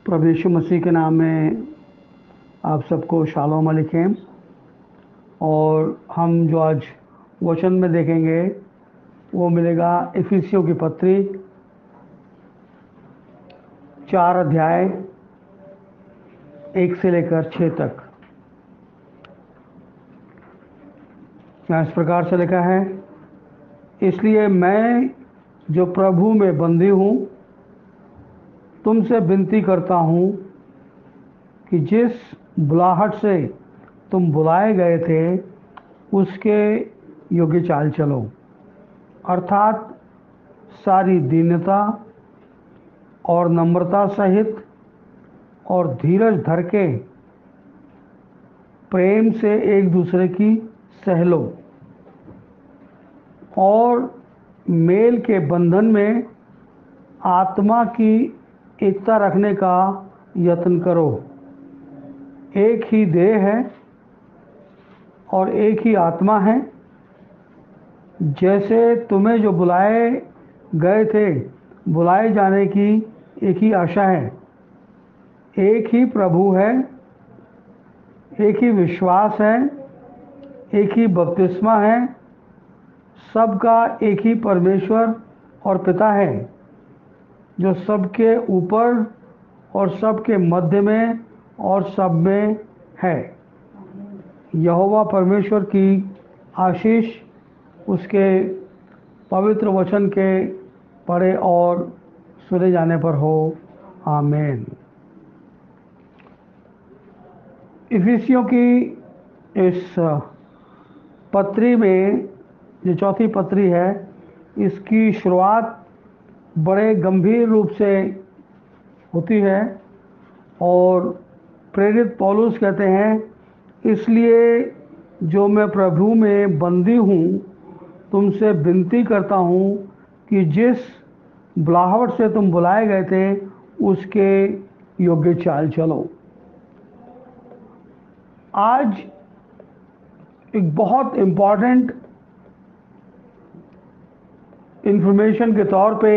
प्रभु यीशु मसीह के नाम में आप सबको शालोम अलैकुम। और हम जो आज वचन में देखेंगे वो मिलेगा इफिसियों की पत्री 4 अध्याय 1 से लेकर 6 तक। यहाँ इस प्रकार से लिखा है, इसलिए मैं जो प्रभु में बंदी हूँ तुमसे विनती करता हूँ कि जिस बुलाहट से तुम बुलाए गए थे उसके योग्य चाल चलो, अर्थात सारी दीनता और नम्रता सहित और धीरज धर के प्रेम से एक दूसरे की सह लो और मेल के बंधन में आत्मा की एकता रखने का यत्न करो। एक ही देह है और एक ही आत्मा है, जैसे तुम्हें जो बुलाए गए थे बुलाए जाने की एक ही आशा है। एक ही प्रभु है, एक ही विश्वास है, एक ही बपतिस्मा है, सबका एक ही परमेश्वर और पिता है, जो सबके ऊपर और सबके मध्य में और सब में है। यहोवा परमेश्वर की आशीष उसके पवित्र वचन के पढ़े और सुने जाने पर हो, आमीन। इफिसियों की इस पत्री में, जो चौथी पत्री है, इसकी शुरुआत बड़े गंभीर रूप से होती है और प्रेरित पौलुस कहते हैं, इसलिए जो मैं प्रभु में बंदी हूँ तुमसे विनती करता हूँ कि जिस बुलाहट से तुम बुलाए गए थे उसके योग्य चाल चलो। आज एक बहुत इम्पॉर्टेंट इन्फॉर्मेशन के तौर पे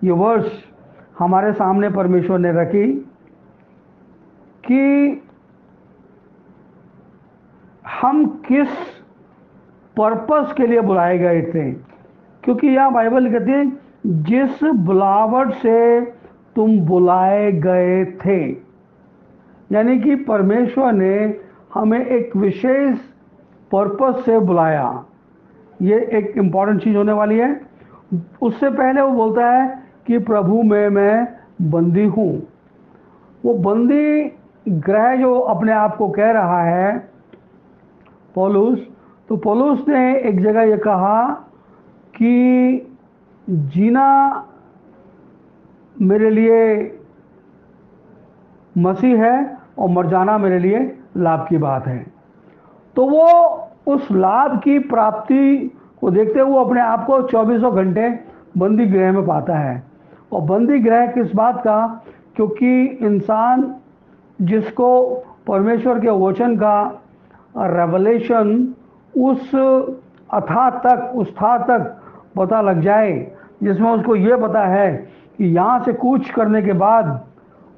ये वर्स हमारे सामने परमेश्वर ने रखी कि हम किस पर्पस के लिए बुलाए गए थे। क्योंकि यह बाइबल कहती है, जिस बुलावट से तुम बुलाए गए थे, यानी कि परमेश्वर ने हमें एक विशेष पर्पस से बुलाया। ये एक इम्पॉर्टेंट चीज़ होने वाली है। उससे पहले वो बोलता है कि प्रभु में मैं बंदी हूँ। वो बंदी ग्रह जो अपने आप को कह रहा है पौलुस, तो पौलुस ने एक जगह ये कहा कि जीना मेरे लिए मसीह है और मर जाना मेरे लिए लाभ की बात है। तो वो उस लाभ की प्राप्ति को देखते हुए अपने आप को 24 घंटे बंदी गृह में पाता है। और बंदी गृह किस बात का? क्योंकि इंसान जिसको परमेश्वर के वचन का रेवलेशन उस अथाह तक, उस था तक पता लग जाए, जिसमें उसको ये पता है कि यहाँ से कूच करने के बाद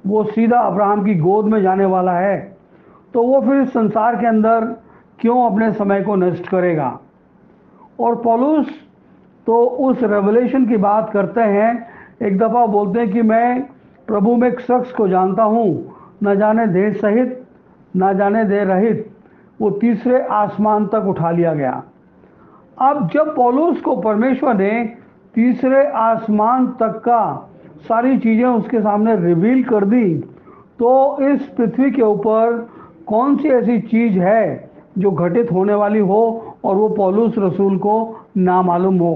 वो सीधा अब्राहम की गोद में जाने वाला है, तो वो फिर संसार के अंदर क्यों अपने समय को नष्ट करेगा। और पौलुस तो उस रेवलेशन की बात करते हैं। एक दफ़ा बोलते हैं कि मैं प्रभु में एक शख्स को जानता हूँ, न जाने देह सहित न जाने देह रहित, वो तीसरे आसमान तक उठा लिया गया। अब जब पौलुस को परमेश्वर ने तीसरे आसमान तक का सारी चीज़ें उसके सामने रिवील कर दी, तो इस पृथ्वी के ऊपर कौन सी ऐसी चीज़ है जो घटित होने वाली हो और वो पौलुस रसूल को ना मालूम हो।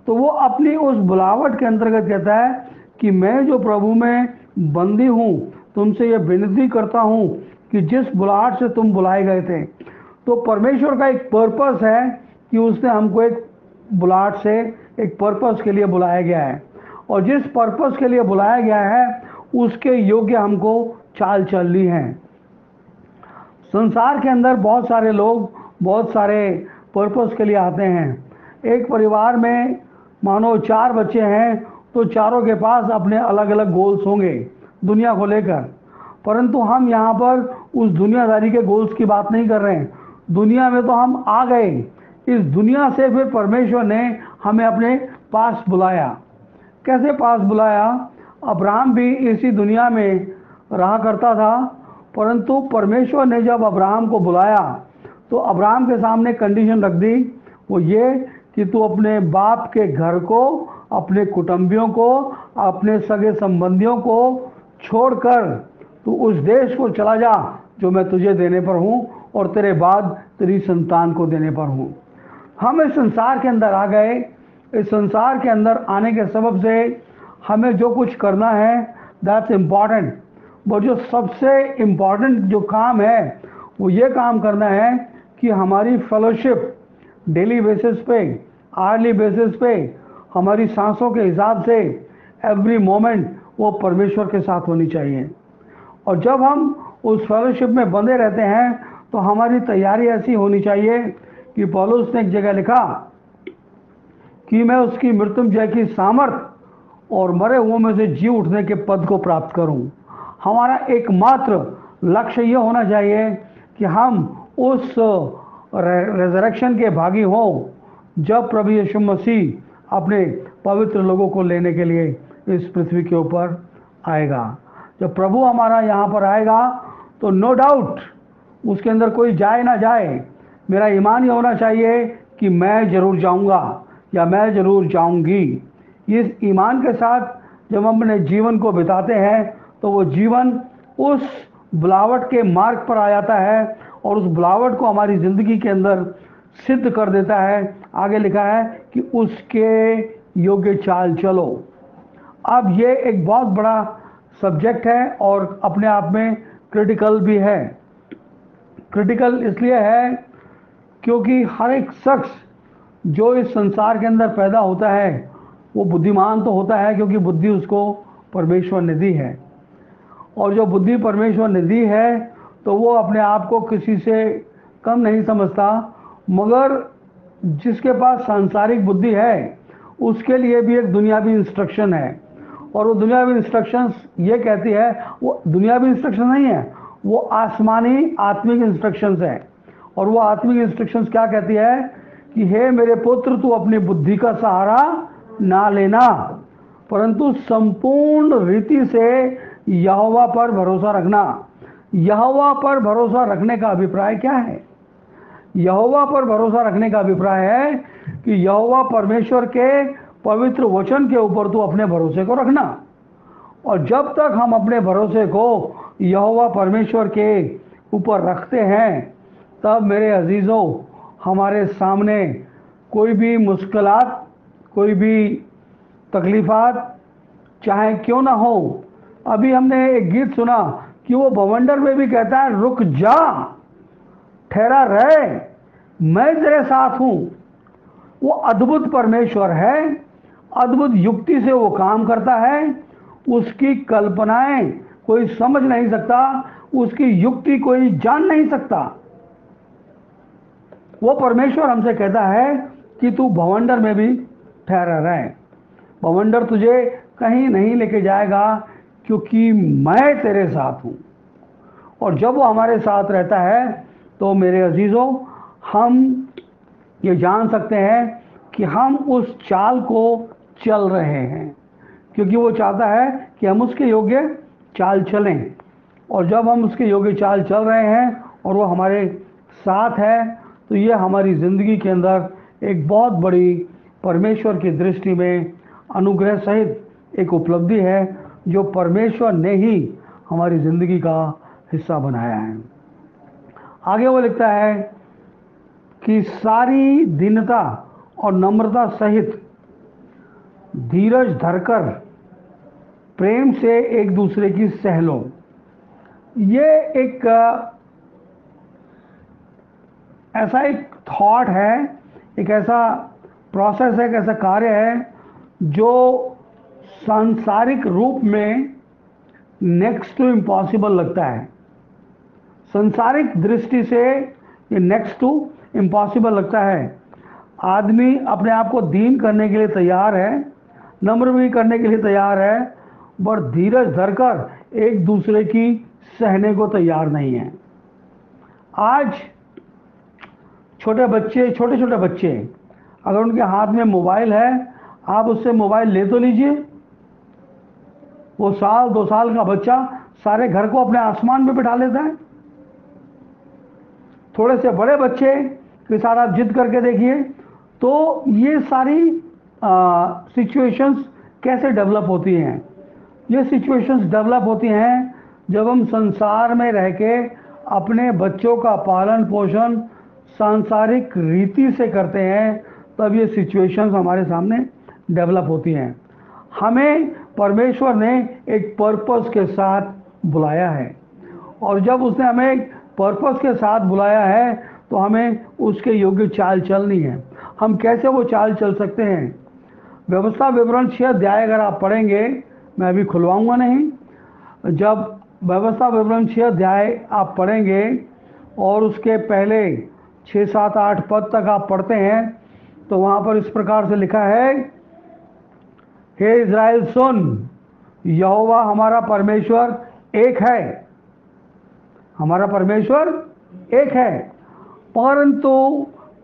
तो वो अपनी उस बुलावट के अंतर्गत कहता है कि मैं जो प्रभु में बंदी हूँ तुमसे ये विनती करता हूँ कि जिस बुलाहट से तुम बुलाए गए थे। तो परमेश्वर का एक पर्पस है कि उसने हमको एक बुलाहट से एक पर्पस के लिए बुलाया गया है, और जिस पर्पस के लिए बुलाया गया है उसके योग्य हमको चाल चलनी है। संसार के अंदर बहुत सारे लोग बहुत सारे पर्पस के लिए आते हैं। एक परिवार में मानो 4 बच्चे हैं तो चारों के पास अपने अलग अलग गोल्स होंगे। दुनिया को लेकर, परंतु हम यहाँ पर उस दुनियादारी के गोल्स की बात नहीं कर रहे हैं। दुनिया में तो हम आ गए, इस दुनिया से फिर परमेश्वर ने हमें अपने पास बुलाया। कैसे पास बुलाया? अब्राहम भी इसी दुनिया में रहा करता था, परंतु परमेश्वर ने जब अब्राहम को बुलाया तो अब्राहम के सामने कंडीशन रख दी, वो ये कि तू अपने बाप के घर को, अपने कुटुंबियों को, अपने सगे संबंधियों को छोड़कर तू उस देश को चला जा जो मैं तुझे देने पर हूँ और तेरे बाद तेरी संतान को देने पर हूँ। हम इस संसार के अंदर आ गए। इस संसार के अंदर आने के सबब से हमें जो कुछ करना है दैट्स इम्पॉर्टेंट, बट जो सबसे इम्पॉर्टेंट जो काम है वो ये काम करना है कि हमारी फेलोशिप डेली बेसिस पे, आर्ली बेसिस पे, हमारी सांसों के हिसाब से एवरी मोमेंट वो परमेश्वर के साथ होनी चाहिए। और जब हम उस फेलोशिप में बंधे रहते हैं तो हमारी तैयारी ऐसी होनी चाहिए कि पौलुस ने एक जगह लिखा कि मैं उसकी मृत्युंजय की सामर्थ और मरे हुओं में से जी उठने के पद को प्राप्त करूं। हमारा एकमात्र लक्ष्य ये होना चाहिए कि हम उस रेजरेक्शन के भागी हों जब प्रभु यीशु मसीह अपने पवित्र लोगों को लेने के लिए इस पृथ्वी के ऊपर आएगा। जब प्रभु हमारा यहाँ पर आएगा तो नो डाउट उसके अंदर कोई जाए ना जाए, मेरा ईमान ये होना चाहिए कि मैं ज़रूर जाऊँगा या मैं ज़रूर जाऊँगी। इस ईमान के साथ जब हम अपने जीवन को बिताते हैं तो वो जीवन उस बुलावट के मार्ग पर आ जाता है और उस बुलावट को हमारी ज़िंदगी के अंदर सिद्ध कर देता है। आगे लिखा है कि उसके योग्य चाल चलो। अब ये एक बहुत बड़ा सब्जेक्ट है और अपने आप में क्रिटिकल भी है। क्रिटिकल इसलिए है क्योंकि हर एक शख्स जो इस संसार के अंदर पैदा होता है वो बुद्धिमान तो होता है क्योंकि बुद्धि उसको परमेश्वर ने दी है, और जो बुद्धि परमेश्वर ने दी है तो वो अपने आप को किसी से कम नहीं समझता। मगर जिसके पास सांसारिक बुद्धि है उसके लिए भी एक दुनियावी इंस्ट्रक्शन है, और वो दुनियावी इंस्ट्रक्शंस ये कहती है, वो दुनियावी इंस्ट्रक्शन नहीं है, वो आसमानी आत्मिक इंस्ट्रक्शंस है। और वो आत्मिक इंस्ट्रक्शंस क्या कहती है कि हे मेरे पुत्र, तू अपनी बुद्धि का सहारा ना लेना, परंतु संपूर्ण रीति से यहोवा पर भरोसा रखना। यहोवा पर भरोसा रखने का अभिप्राय क्या है? यहोवा पर भरोसा रखने का अभिप्राय है कि यहोवा परमेश्वर के पवित्र वचन के ऊपर तू अपने भरोसे को रखना। और जब तक हम अपने भरोसे को यहोवा परमेश्वर के ऊपर रखते हैं तब मेरे अजीज़ों हमारे सामने कोई भी मुश्किलात, कोई भी तकलीफ़ात चाहे क्यों ना हो। अभी हमने एक गीत सुना कि वो बवंडर में भी कहता है रुक जा, ठहरा रहे, मैं तेरे साथ हूँ। वो अद्भुत परमेश्वर है, अद्भुत युक्ति से वो काम करता है, उसकी कल्पनाएं कोई समझ नहीं सकता, उसकी युक्ति कोई जान नहीं सकता। वो परमेश्वर हमसे कहता है कि तू भवंडर में भी ठहरा रहे। भवंडर तुझे कहीं नहीं लेके जाएगा क्योंकि मैं तेरे साथ हूँ। और जब वो हमारे साथ रहता है तो मेरे अजीज़ों हम ये जान सकते हैं कि हम उस चाल को चल रहे हैं, क्योंकि वो चाहता है कि हम उसके योग्य चाल चलें। और जब हम उसके योग्य चाल चल रहे हैं और वो हमारे साथ है तो ये हमारी ज़िंदगी के अंदर एक बहुत बड़ी परमेश्वर की दृष्टि में अनुग्रह सहित एक उपलब्धि है जो परमेश्वर ने ही हमारी ज़िंदगी का हिस्सा बनाया है। आगे वो लिखता है कि सारी दीनता और नम्रता सहित धीरज धरकर प्रेम से एक दूसरे की सह लो। ये एक ऐसा एक थॉट है, एक ऐसा प्रोसेस है, एक ऐसा कार्य है जो सांसारिक रूप में नेक्स्ट टू इम्पॉसिबल लगता है। सांसारिक दृष्टि से ये नेक्स्ट टू इम्पॉसिबल लगता है। आदमी अपने आप को दीन करने के लिए तैयार है, नम्र भी करने के लिए तैयार है, पर धीरज धरकर एक दूसरे की सहने को तैयार नहीं है। आज छोटे छोटे बच्चे अगर उनके हाथ में मोबाइल है, आप उससे मोबाइल ले तो लीजिए। वो 1-2 साल का बच्चा सारे घर को अपने आसमान पे बिठा लेता है। थोड़े से बड़े बच्चे के साथ आप जिद करके देखिए, तो ये सारी सिचुएशंस कैसे डेवलप होती हैं। ये सिचुएशंस डेवलप होती हैं जब हम संसार में रह के अपने बच्चों का पालन पोषण सांसारिक रीति से करते हैं, तब ये सिचुएशंस हमारे सामने डेवलप होती हैं। हमें परमेश्वर ने एक पर्पस के साथ बुलाया है, और जब उसने हमें एक पर्पस के साथ बुलाया है तो हमें उसके योग्य चाल चलनी है। हम कैसे वो चाल चल सकते हैं? व्यवस्था विवरण 6 अध्याय अगर आप पढ़ेंगे, मैं अभी खुलवाऊंगा नहीं, जब व्यवस्था विवरण 6 अध्याय आप पढ़ेंगे और उसके पहले 6, 7, 8 पद तक आप पढ़ते हैं, तो वहाँ पर इस प्रकार से लिखा है, हे इज़राइल सुन, यहोवा हमारा परमेश्वर एक है। हमारा परमेश्वर एक है। परंतु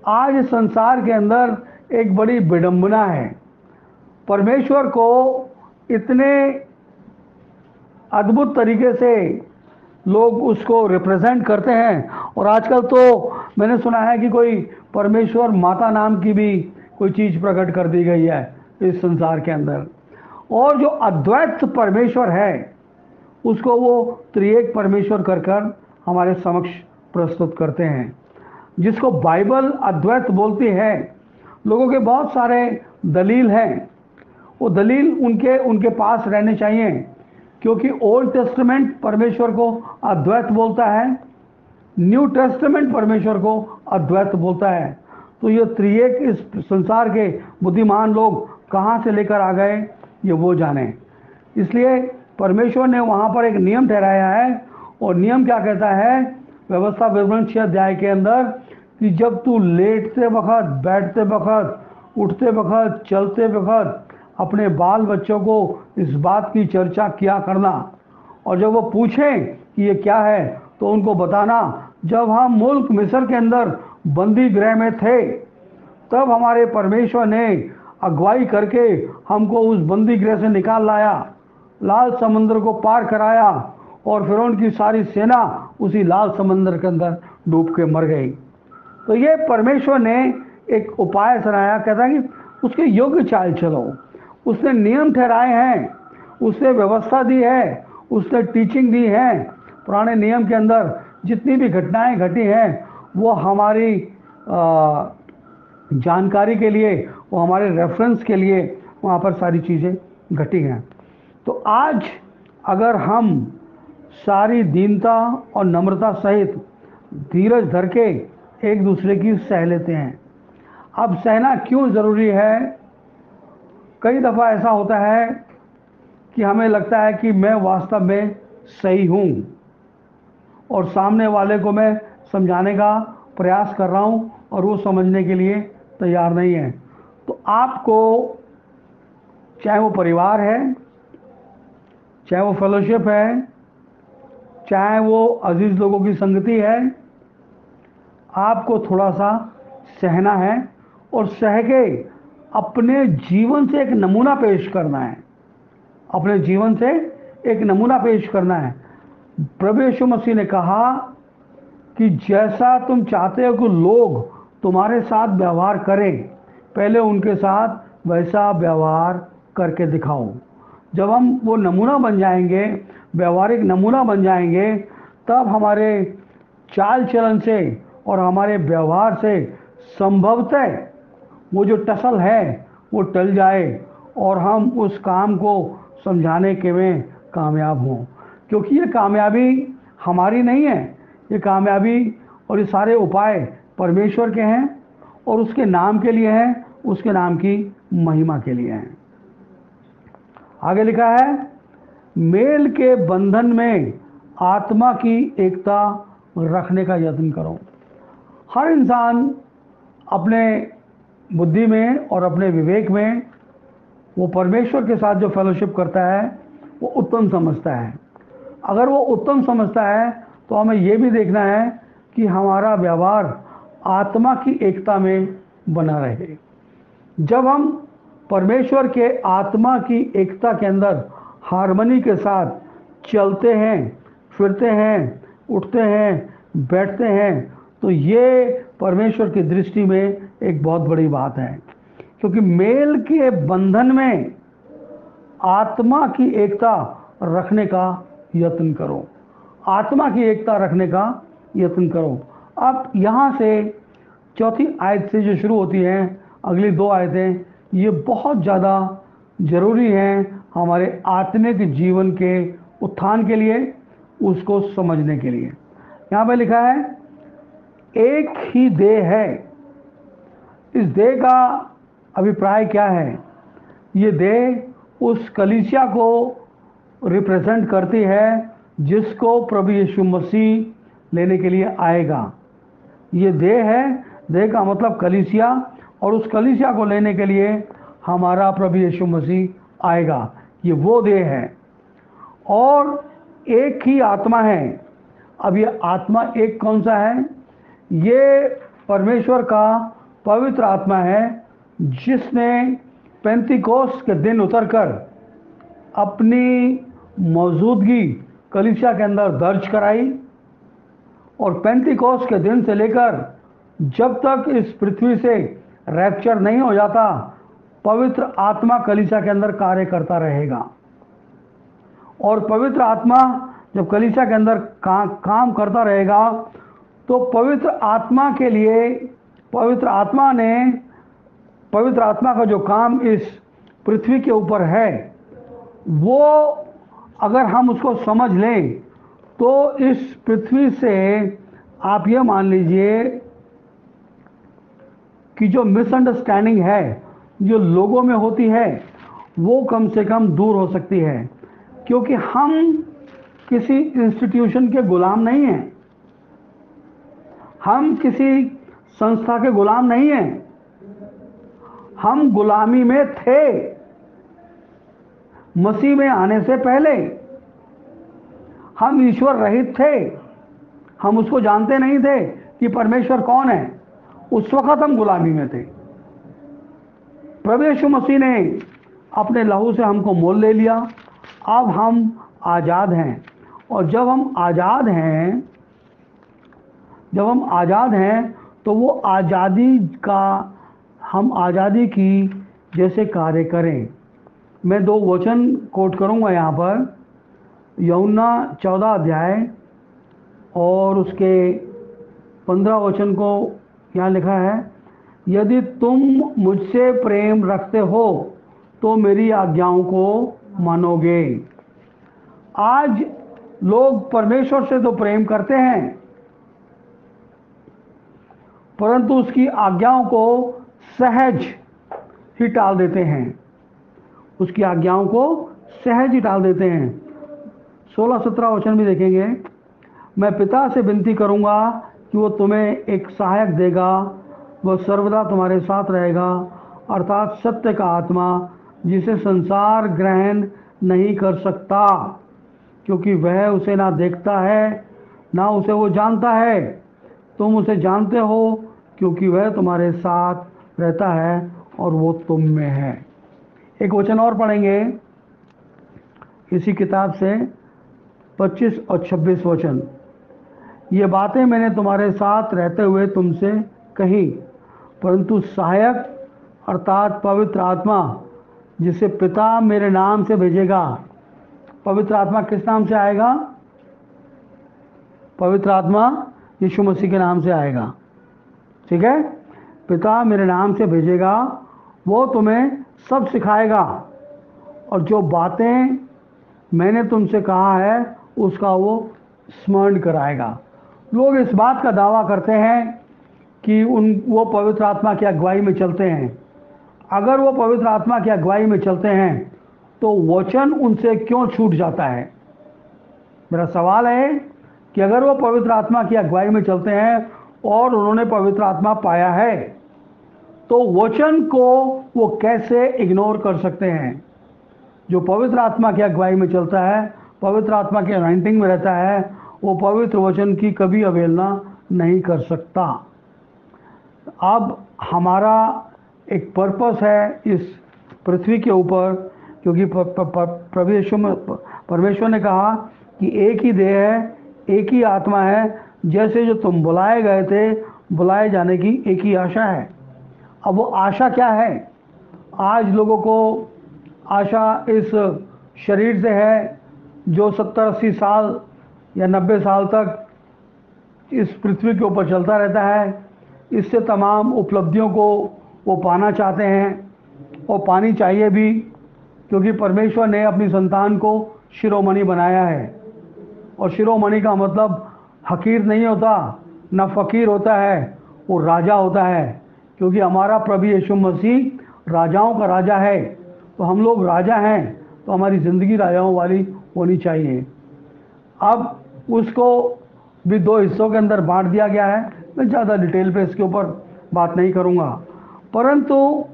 आज संसार के अंदर एक बड़ी विडंबना है। परमेश्वर को इतने अद्भुत तरीके से लोग उसको रिप्रेजेंट करते हैं, और आजकल तो मैंने सुना है कि कोई परमेश्वर माता नाम की भी कोई चीज़ प्रकट कर दी गई है इस संसार के अंदर। और जो अद्वैत परमेश्वर है उसको वो त्रिएक परमेश्वर कर हमारे समक्ष प्रस्तुत करते हैं, जिसको बाइबल अद्वैत बोलती है। लोगों के बहुत सारे दलील हैं, वो दलील उनके पास रहने चाहिए, क्योंकि ओल्ड टेस्टामेंट परमेश्वर को अद्वैत बोलता है, न्यू टेस्टामेंट परमेश्वर को अद्वैत बोलता है। तो ये त्रिएक इस संसार के बुद्धिमान लोग कहाँ से लेकर आ गए, ये वो जाने। इसलिए परमेश्वर ने वहाँ पर एक नियम ठहराया है, और नियम क्या कहता है व्यवस्था विवरण 6 अध्याय के अंदर, कि जब तू लेटते वक्त, बैठते वक्त, उठते वक्त, चलते वक्त अपने बाल बच्चों को इस बात की चर्चा किया करना, और जब वो पूछें कि ये क्या है तो उनको बताना, जब हम मुल्क मिस्र के अंदर बंदी गृह में थे, तब हमारे परमेश्वर ने अगुवाई करके हमको उस बंदी गृह से निकाल लाया, लाल समुद्र को पार कराया, और फिर उनकी सारी सेना उसी लाल समुद्र के अंदर डूब के मर गई। तो ये परमेश्वर ने एक उपाय सुनाया, कहता है कि उसके योग्य चाल चलो। उसने नियम ठहराए हैं, उसने व्यवस्था दी है, उसने टीचिंग दी है। पुराने नियम के अंदर जितनी भी घटनाएं घटी हैं वो हमारी जानकारी के लिए, वो हमारे रेफरेंस के लिए वहाँ पर सारी चीज़ें घटी हैं। तो आज अगर हम सारी दीनता और नम्रता सहित धीरज धर के एक दूसरे की सह लेते हैं। अब सहना क्यों ज़रूरी है? कई दफ़ा ऐसा होता है कि हमें लगता है कि मैं वास्तव में सही हूँ, और सामने वाले को मैं समझाने का प्रयास कर रहा हूँ और वो समझने के लिए तैयार नहीं है। तो आपको, चाहे वो परिवार है, चाहे वो फेलोशिप है, चाहे वो अजीज़ लोगों की संगति है, आपको थोड़ा सा सहना है, और सह के अपने जीवन से एक नमूना पेश करना है। अपने जीवन से एक नमूना पेश करना है। प्रभु यीशु मसीह ने कहा कि जैसा तुम चाहते हो कि लोग तुम्हारे साथ व्यवहार करें, पहले उनके साथ वैसा व्यवहार करके दिखाओ। जब हम वो नमूना बन जाएंगे, व्यवहारिक नमूना बन जाएंगे, तब हमारे चाल चलन से और हमारे व्यवहार से संभवतः वो जो टसल है वो टल जाए, और हम उस काम को समझाने के में कामयाब हों। क्योंकि ये कामयाबी हमारी नहीं है, ये कामयाबी और ये सारे उपाय परमेश्वर के हैं, और उसके नाम के लिए हैं, उसके नाम की महिमा के लिए हैं। आगे लिखा है, मेल के बंधन में आत्मा की एकता रखने का यत्न करो। हर इंसान अपने बुद्धि में और अपने विवेक में वो परमेश्वर के साथ जो फेलोशिप करता है वो उत्तम समझता है। अगर वो उत्तम समझता है तो हमें ये भी देखना है कि हमारा व्यवहार आत्मा की एकता में बना रहे। जब हम परमेश्वर के आत्मा की एकता के अंदर हार्मनी के साथ चलते हैं, फिरते हैं, उठते हैं, बैठते हैं, तो ये परमेश्वर की दृष्टि में एक बहुत बड़ी बात है। क्योंकि मेल के बंधन में आत्मा की एकता रखने का यत्न करो, आत्मा की एकता रखने का यत्न करो। अब यहाँ से चौथी आयत से जो शुरू होती हैं अगली दो आयतें, ये बहुत ज़्यादा ज़रूरी हैं हमारे आत्मिक जीवन के उत्थान के लिए, उसको समझने के लिए। यहाँ पे लिखा है एक ही देह है। इस देह का अभिप्राय क्या है? ये देह उस कलीसिया को रिप्रेजेंट करती है जिसको प्रभु यीशु मसीह लेने के लिए आएगा। ये देह है, देह का मतलब कलीसिया, और उस कलीसिया को लेने के लिए हमारा प्रभु यीशु मसीह आएगा। ये वो देह है और एक ही आत्मा है। अब ये आत्मा एक कौन सा है? ये परमेश्वर का पवित्र आत्मा है जिसने पेंतिकोस्त के दिन उतरकर अपनी मौजूदगी कलीसिया के अंदर दर्ज कराई, और पेंतिकोस्त के दिन से लेकर जब तक इस पृथ्वी से रैप्चर नहीं हो जाता, पवित्र आत्मा कलीसिया के अंदर कार्य करता रहेगा। और पवित्र आत्मा जब कलीसिया के अंदर काम करता रहेगा, तो पवित्र आत्मा के लिए पवित्र आत्मा का जो काम इस पृथ्वी के ऊपर है, वो अगर हम उसको समझ लें तो इस पृथ्वी से आप ये मान लीजिए कि जो मिसअंडरस्टैंडिंग है जो लोगों में होती है, वो कम से कम दूर हो सकती है। क्योंकि हम किसी इंस्टीट्यूशन के गुलाम नहीं हैं, हम किसी संस्था के गुलाम नहीं हैं, हम गुलामी में थे। मसीह में आने से पहले हम ईश्वर रहित थे, हम उसको जानते नहीं थे कि परमेश्वर कौन है। उस वक्त हम गुलामी में थे। प्रभु यीशु मसीह ने अपने लहू से हमको मोल ले लिया। अब हम आज़ाद हैं, और जब हम आज़ाद हैं तो वो हम आज़ादी की जैसे कार्य करें। मैं दो वचन कोट करूंगा यहाँ पर। यूहन्ना 14 अध्याय और उसके 15 वचन को यहाँ लिखा है, यदि तुम मुझसे प्रेम रखते हो तो मेरी आज्ञाओं को मानोगे। आज लोग परमेश्वर से तो प्रेम करते हैं, परंतु उसकी आज्ञाओं को सहज ही टाल देते हैं। उसकी आज्ञाओं को सहज ही टाल देते हैं। 16-17 वचन भी देखेंगे। मैं पिता से विनती करूंगा कि वो तुम्हें एक सहायक देगा, वह सर्वदा तुम्हारे साथ रहेगा, अर्थात सत्य का आत्मा, जिसे संसार ग्रहण नहीं कर सकता, क्योंकि वह उसे ना देखता है ना उसे वो जानता है। तुम उसे जानते हो क्योंकि वह तुम्हारे साथ रहता है और वो तुम में है। एक वचन और पढ़ेंगे इसी किताब से, 25 और 26 वचन। ये बातें मैंने तुम्हारे साथ रहते हुए तुमसे कही, परंतु सहायक अर्थात पवित्र आत्मा, जिसे पिता मेरे नाम से भेजेगा। पवित्र आत्मा किस नाम से आएगा? पवित्र आत्मा यीशु मसीह के नाम से आएगा। ठीक है? पिता मेरे नाम से भेजेगा, वो तुम्हें सब सिखाएगा, और जो बातें मैंने तुमसे कहा है उसका वो स्मरण कराएगा। लोग इस बात का दावा करते हैं कि वो पवित्र आत्मा की अगुवाई में चलते हैं। अगर वो पवित्र आत्मा की अगुवाई में चलते हैं तो वचन उनसे क्यों छूट जाता है? मेरा सवाल है कि अगर वो पवित्र आत्मा की अगुवाई में चलते हैं और उन्होंने पवित्र आत्मा पाया है, तो वचन को वो कैसे इग्नोर कर सकते हैं? जो पवित्र आत्मा की अगुवाई में चलता है, पवित्र आत्मा के अनाइंटिंग में रहता है, वो पवित्र वचन की कभी अवहेलना नहीं कर सकता। अब हमारा एक पर्पस है इस पृथ्वी के ऊपर, क्योंकि परमेश्वर ने कहा कि एक ही देह है, एक ही आत्मा है, जैसे जो तुम बुलाए गए थे, बुलाए जाने की एक ही आशा है। अब वो आशा क्या है? आज लोगों को आशा इस शरीर से है जो 70-80 साल या 90 साल तक इस पृथ्वी के ऊपर चलता रहता है। इससे तमाम उपलब्धियों को वो पाना चाहते हैं और पानी चाहिए भी, क्योंकि परमेश्वर ने अपनी संतान को शिरोमणि बनाया है। और शिरोमणि का मतलब हकीर नहीं होता, न फ़कीर होता है, वो राजा होता है। क्योंकि हमारा प्रभु यीशु मसीह राजाओं का राजा है, तो हम लोग राजा हैं, तो हमारी ज़िंदगी राजाओं वाली होनी चाहिए। अब उसको भी 2 हिस्सों के अंदर बांट दिया गया है। मैं ज़्यादा डिटेल पे इसके ऊपर बात नहीं करूँगा, परंतु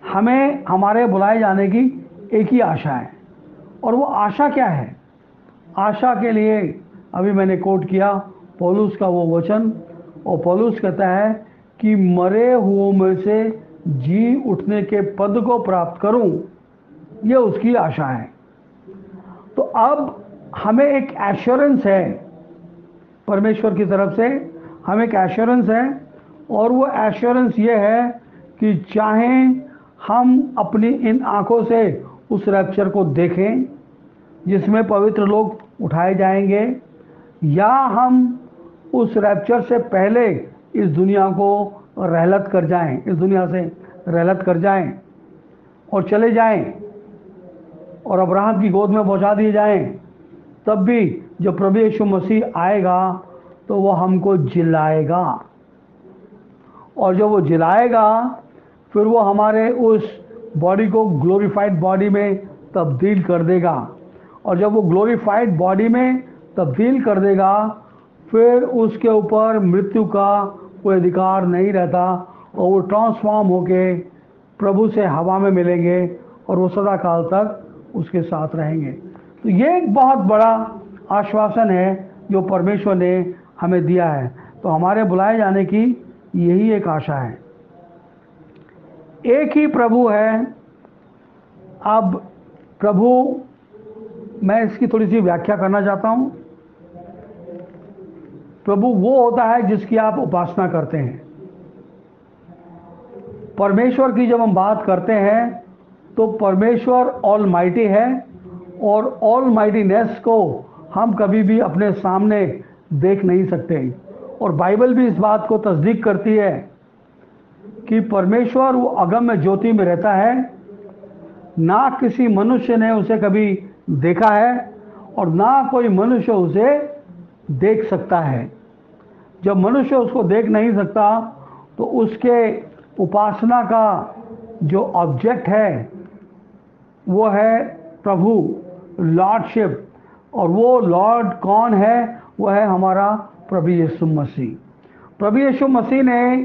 हमें हमारे बुलाए जाने की एक ही आशा है। और वो आशा क्या है? आशा के लिए अभी मैंने कोट किया पौलुस का वो वचन, और पौलुस कहता है कि मरे हुओं में से जी उठने के पद को प्राप्त करूं, ये उसकी आशा है। तो अब हमें एक एश्योरेंस है परमेश्वर की तरफ से, हमें एक एश्योरेंस है, और वो एश्योरेंस ये है कि चाहे हम अपनी इन आंखों से उस रैप्चर को देखें जिसमें पवित्र लोग उठाए जाएंगे, या हम उस रैप्चर से पहले इस दुनिया को रहलत कर जाएं, इस दुनिया से रहलत कर जाएं और चले जाएं और अब्राहम की गोद में पहुंचा दिए जाएं। तब भी जब प्रभु यीशु मसीह आएगा तो वो हमको जिलाएगा, और जब वो जिलाएगा फिर वो हमारे उस बॉडी को ग्लोरीफाइड बॉडी में तब्दील कर देगा। और जब वो ग्लोरीफाइड बॉडी में तब्दील कर देगा, फिर उसके ऊपर मृत्यु का कोई अधिकार नहीं रहता, और वो ट्रांसफॉर्म होके प्रभु से हवा में मिलेंगे और वो सदा काल तक उसके साथ रहेंगे। तो ये एक बहुत बड़ा आश्वासन है जो परमेश्वर ने हमें दिया है। तो हमारे बुलाए जाने की यही एक आशा है। एक ही प्रभु है। अब प्रभु, मैं इसकी थोड़ी सी व्याख्या करना चाहता हूँ। प्रभु वो होता है जिसकी आप उपासना करते हैं। परमेश्वर की जब हम बात करते हैं तो परमेश्वर ऑलमाइटी है, और ऑलमाइटीनेस को हम कभी भी अपने सामने देख नहीं सकते। और बाइबल भी इस बात को तस्दीक करती है कि परमेश्वर वो अगम्य ज्योति में रहता है, ना किसी मनुष्य ने उसे कभी देखा है और ना कोई मनुष्य उसे देख सकता है। जब मनुष्य उसको देख नहीं सकता तो उसके उपासना का जो ऑब्जेक्ट है वो है प्रभु, लॉर्डशिप। और वो लॉर्ड कौन है? वो है हमारा प्रभु यीशु मसीह। प्रभु यीशु मसीह ने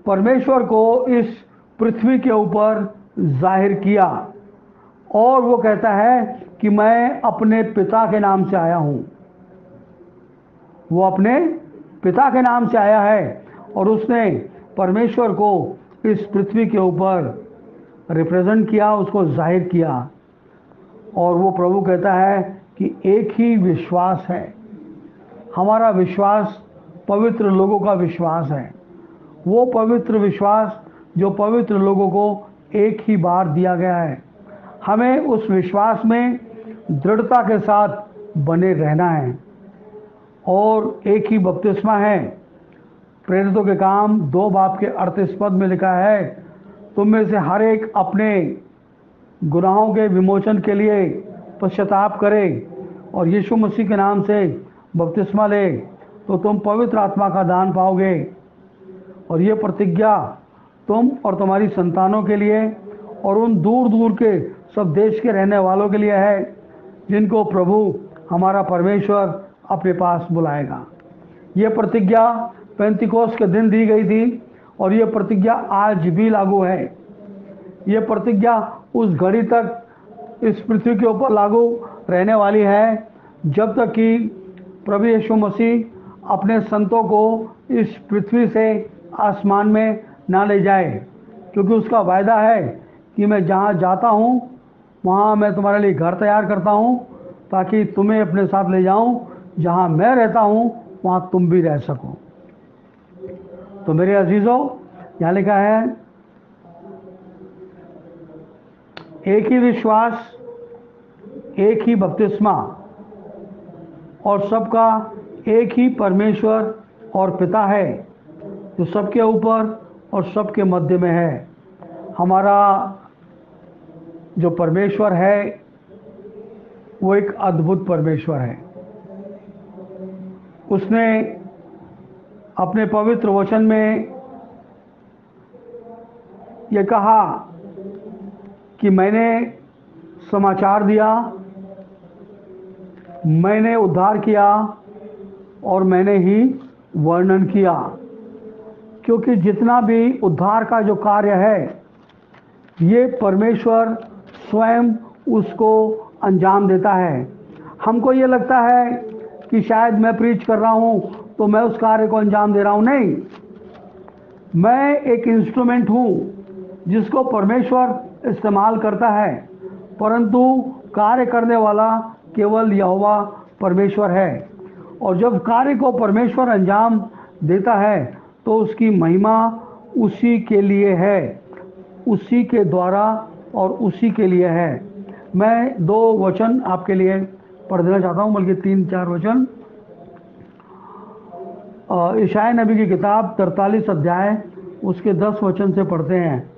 परमेश्वर को इस पृथ्वी के ऊपर जाहिर किया, और वो कहता है कि मैं अपने पिता के नाम से आया हूँ। वो अपने पिता के नाम से आया है, और उसने परमेश्वर को इस पृथ्वी के ऊपर रिप्रेजेंट किया, उसको जाहिर किया। और वो प्रभु कहता है कि एक ही विश्वास है। हमारा विश्वास पवित्र लोगों का विश्वास है, वो पवित्र विश्वास जो पवित्र लोगों को एक ही बार दिया गया है। हमें उस विश्वास में दृढ़ता के साथ बने रहना है। और एक ही बपतिस्मा है। प्रेरितों के काम 2 बाब के 38 पद में लिखा है, तुम में से हर एक अपने गुनाहों के विमोचन के लिए पश्चाताप करे और यीशु मसीह के नाम से बपतिस्मा ले, तो तुम पवित्र आत्मा का दान पाओगे। और ये प्रतिज्ञा तुम और तुम्हारी संतानों के लिए और उन दूर दूर के सब देश के रहने वालों के लिए है जिनको प्रभु हमारा परमेश्वर अपने पास बुलाएगा। ये प्रतिज्ञा पेंतिकोस्त के दिन दी गई थी, और ये प्रतिज्ञा आज भी लागू है। ये प्रतिज्ञा उस घड़ी तक इस पृथ्वी के ऊपर लागू रहने वाली है जब तक कि प्रभु यीशु मसीह अपने संतों को इस पृथ्वी से आसमान में ना ले जाए, क्योंकि उसका वायदा है कि मैं जहाँ जाता हूँ वहाँ मैं तुम्हारे लिए घर तैयार करता हूँ ताकि तुम्हें अपने साथ ले जाऊँ, जहाँ मैं रहता हूँ वहाँ तुम भी रह सको। तो मेरे अजीज़ों, यहाँ लिखा है एक ही विश्वास, एक ही बपतिस्मा और सबका एक ही परमेश्वर और पिता है जो सबके ऊपर और सबके मध्य में है। हमारा जो परमेश्वर है वो एक अद्भुत परमेश्वर है। उसने अपने पवित्र वचन में ये कहा कि मैंने समाचार दिया, मैंने उद्धार किया और मैंने ही वर्णन किया, क्योंकि जितना भी उद्धार का जो कार्य है ये परमेश्वर स्वयं उसको अंजाम देता है। हमको ये लगता है कि शायद मैं प्रीच कर रहा हूँ तो मैं उस कार्य को अंजाम दे रहा हूँ। नहीं, मैं एक इंस्ट्रूमेंट हूँ जिसको परमेश्वर इस्तेमाल करता है, परंतु कार्य करने वाला केवल यहोवा परमेश्वर है। और जब कार्य को परमेश्वर अंजाम देता है तो उसकी महिमा उसी के लिए है, उसी के द्वारा और उसी के लिए है। मैं 2 वचन आपके लिए पढ़ देना चाहता हूँ, बल्कि 3-4 वचन। इशाया नबी की किताब 43 अध्याय उसके 10 वचन से पढ़ते हैं।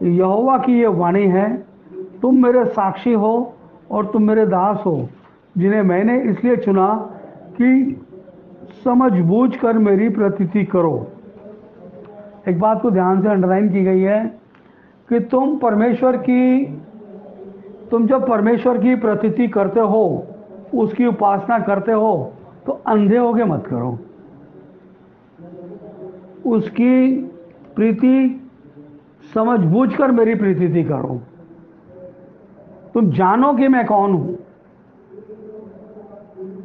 यहोवा की ये वाणी है, तुम मेरे साक्षी हो और तुम मेरे दास हो, जिन्हें मैंने इसलिए चुना कि समझ बूझ कर मेरी प्रतीति करो। एक बात को ध्यान से अंडरलाइन की गई है कि तुम जब परमेश्वर की प्रतीति करते हो, उसकी उपासना करते हो, तो अंधे होके मत करो। उसकी प्रीति समझ बूझ कर मेरी प्रतीति करो। तुम जानो कि मैं कौन हूं,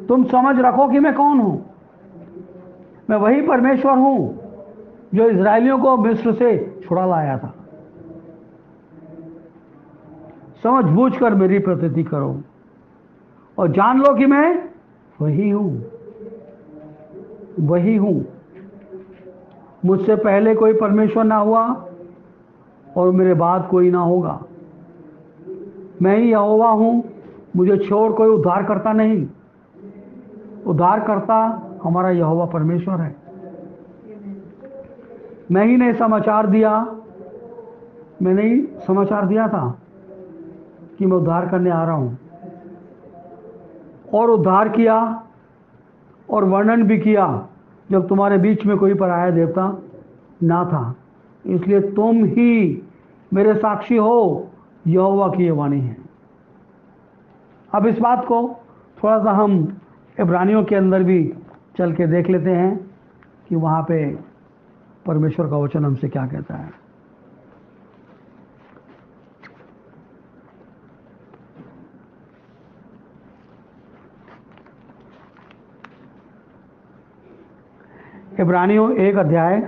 तुम समझ रखो कि मैं कौन हूं। मैं वही परमेश्वर हूं जो इजरायलियों को मिस्र से छुड़ा लाया था। समझ बूझ कर मेरी प्रतीति करो और जान लो कि मैं वही हूं, वही हूं। मुझसे पहले कोई परमेश्वर ना हुआ और मेरे बाद कोई ना होगा। मैं ही यहोवा हूं, मुझे छोड़ कोई उद्धार करता नहीं। उद्धार करता हमारा यहोवा परमेश्वर है। मैंने समाचार दिया था कि मैं उद्धार करने आ रहा हूं, और उद्धार किया और वर्णन भी किया जब तुम्हारे बीच में कोई पराया देवता ना था। इसलिए तुम ही मेरे साक्षी हो, यहोवा की ये वाणी है। अब इस बात को थोड़ा सा हम इब्रानियों के अंदर भी चल के देख लेते हैं कि वहाँ पे परमेश्वर का वचन हमसे क्या कहता है। इब्रानियों 1 अध्याय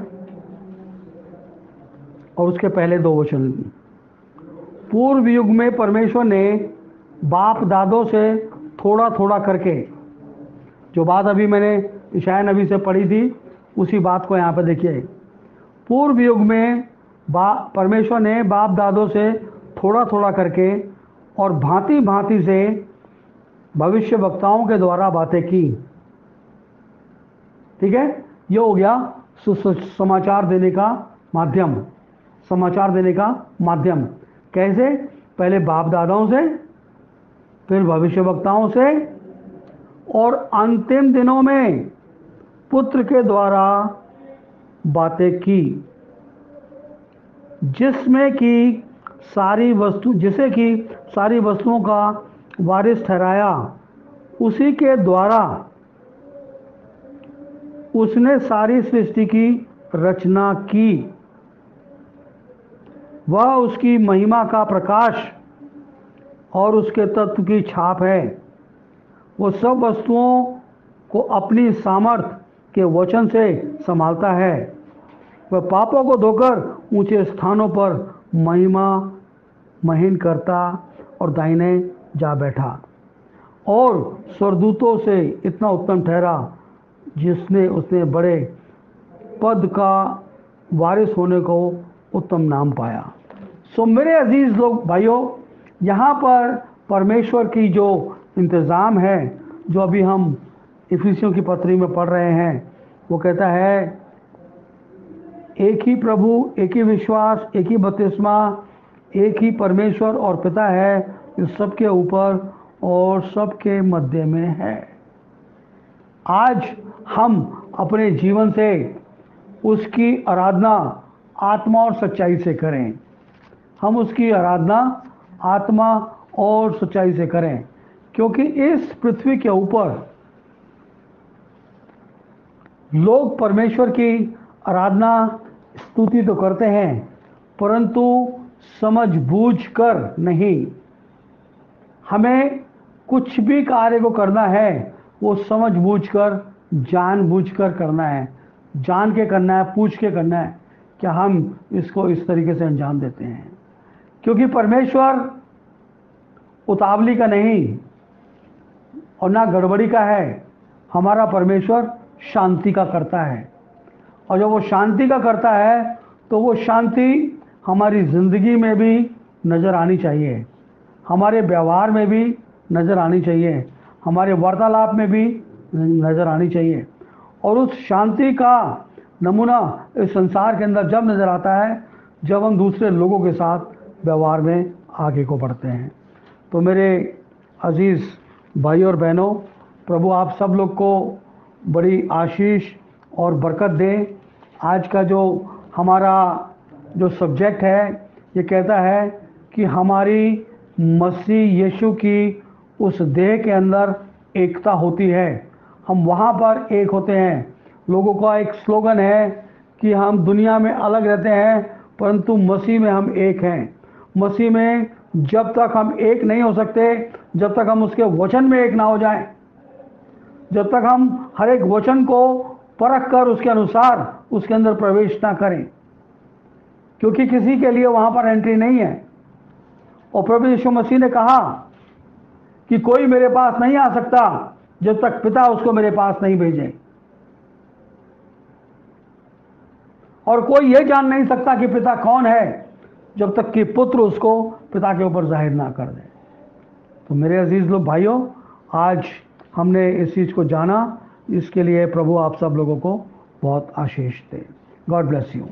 और उसके पहले 2 वचन। पूर्व युग में परमेश्वर ने बाप दादों से थोड़ा थोड़ा करके, जो बात अभी मैंने इशाया नबी से पढ़ी थी उसी बात को यहाँ पे देखिए। पूर्व युग में परमेश्वर ने बाप दादों से थोड़ा थोड़ा करके और भांति भांति से भविष्य वक्ताओं के द्वारा बातें की। ठीक है, ये हो गया समाचार देने का माध्यम। समाचार देने का माध्यम कैसे? पहले बाप दादाओं से, फिर भविष्यवक्ताओं से, और अंतिम दिनों में पुत्र के द्वारा बातें की, जिसे कि सारी वस्तुओं का वारिस ठहराया। उसी के द्वारा उसने सारी सृष्टि की रचना की। वह उसकी महिमा का प्रकाश और उसके तत्व की छाप है। वो सब वस्तुओं को अपनी सामर्थ्य के वचन से संभालता है। वह पापों को धोकर ऊंचे स्थानों पर महिमा महीन करता और दाहिने जा बैठा, और स्वर्गदूतों से इतना उत्तम ठहरा जिसने उसने बड़े पद का वारिस होने को उत्तम नाम पाया। सो मेरे अजीज लोग भाइयों, यहाँ पर परमेश्वर की जो इंतज़ाम है, जो अभी हम इफिसियों की पत्री में पढ़ रहे हैं, वो कहता है एक ही प्रभु, एक ही विश्वास, एक ही बपतिस्मा, एक ही परमेश्वर और पिता है, इस सबके ऊपर और सबके मध्य में है। आज हम अपने जीवन से उसकी आराधना आत्मा और सच्चाई से करें। हम उसकी आराधना आत्मा और सच्चाई से करें, क्योंकि इस पृथ्वी के ऊपर लोग परमेश्वर की आराधना स्तुति तो करते हैं, परंतु समझ बूझ कर नहीं। हमें कुछ भी कार्य को करना है वो समझ बूझ कर, जान बूझ कर करना है, जान के करना है, पूछ के करना है क्या हम इसको इस तरीके से अंजाम देते हैं। क्योंकि परमेश्वर उतावली का नहीं और ना गड़बड़ी का है। हमारा परमेश्वर शांति का करता है, और जब वो शांति का करता है तो वो शांति हमारी ज़िंदगी में भी नज़र आनी चाहिए, हमारे व्यवहार में भी नज़र आनी चाहिए, हमारे वार्तालाप में भी नज़र आनी चाहिए। और उस शांति का नमूना इस संसार के अंदर जब नज़र आता है जब हम दूसरे लोगों के साथ व्यवहार में आगे को बढ़ते हैं। तो मेरे अजीज़ भाई और बहनों, प्रभु आप सब लोग को बड़ी आशीष और बरकत दे। आज का जो हमारा जो सब्जेक्ट है ये कहता है कि हमारी मसीह यीशु की उस देह के अंदर एकता होती है, हम वहाँ पर एक होते हैं। लोगों का एक स्लोगन है कि हम दुनिया में अलग रहते हैं परंतु मसीह में हम एक हैं। मसीह में जब तक हम एक नहीं हो सकते, जब तक हम उसके वचन में एक ना हो जाएं, जब तक हम हर एक वचन को परख कर उसके अनुसार उसके अंदर प्रवेश ना करें, क्योंकि किसी के लिए वहाँ पर एंट्री नहीं है। और प्रभु यीशु मसीह ने कहा कि कोई मेरे पास नहीं आ सकता जब तक पिता उसको मेरे पास नहीं भेजे, और कोई ये जान नहीं सकता कि पिता कौन है जब तक कि पुत्र उसको पिता के ऊपर जाहिर ना कर दे। तो मेरे अजीज लोग भाइयों, आज हमने इस चीज़ को जाना, इसके लिए प्रभु आप सब लोगों को बहुत आशीष दे। God bless you.